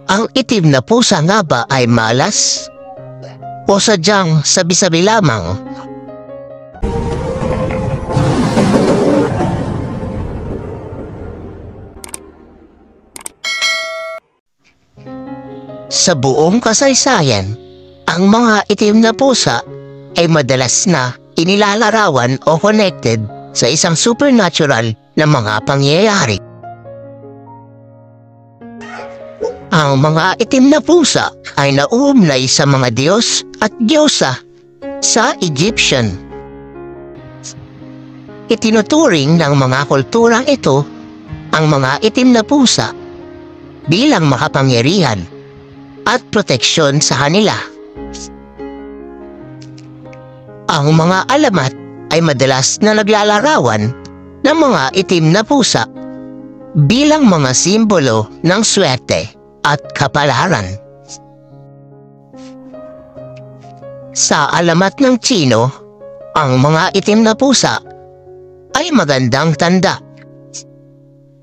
Ang itim na pusa nga ba ay malas? O sadyang sabi-sabi lamang? Sa buong kasaysayan, ang mga itim na pusa ay madalas na inilalarawan o connected sa isang supernatural na mga pangyayari. Ang mga itim na pusa ay nauugnay sa mga Diyos at Diyosa sa Egyptian. Itinuturing ng mga kulturang ito ang mga itim na pusa bilang makapangyarihan at proteksyon sa kanila. Ang mga alamat ay madalas na naglalarawan ng mga itim na pusa bilang mga simbolo ng swerte at kapalaran. Sa alamat ng Tsino, ang mga itim na pusa ay magandang tanda.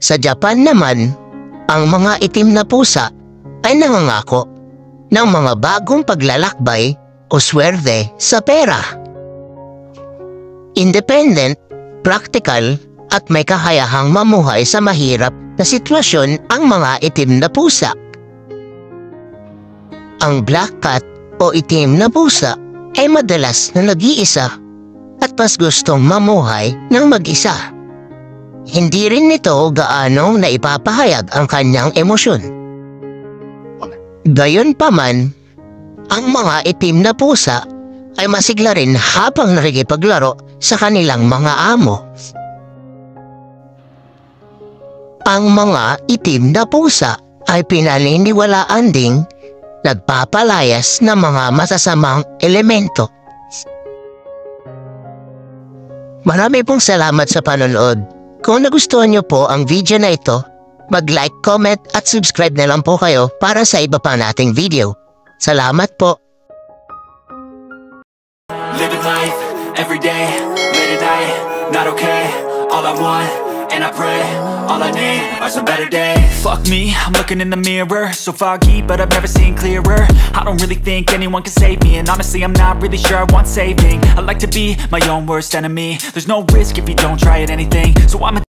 Sa Japan naman, ang mga itim na pusa ay nangangako ng mga bagong paglalakbay o swerte sa pera. Independent, practical, at may kakayahang mamuhay sa mahirap na sitwasyon ang mga itim na pusa. Ang black cat o itim na pusa ay madalas na nag-iisa at mas gustong mamuhay ng mag-isa. Hindi rin nito gaano na ipapahayag ang kanyang emosyon. Gayunpaman, ang mga itim na pusa ay masigla rin habang nakikipaglaro sa kanilang mga amo. Ang mga itim na pusa ay pinaniniwalaan ding nagpapalayas ng mga masasamang elemento. Marami pong salamat sa panonood. Kung nagustuhan niyo po ang video na ito, mag-like, comment at subscribe na lang po kayo para sa iba pa nating video. Salamat po! Living life, everyday, late at night, not okay. All I want, and I pray, all I need are some better days. Fuck me, I'm looking in the mirror, so foggy, but I've never seen clearer. I don't really think anyone can save me, and honestly I'm not really sure I want saving. I like to be my own worst enemy. There's no risk if you don't try at anything, so I'ma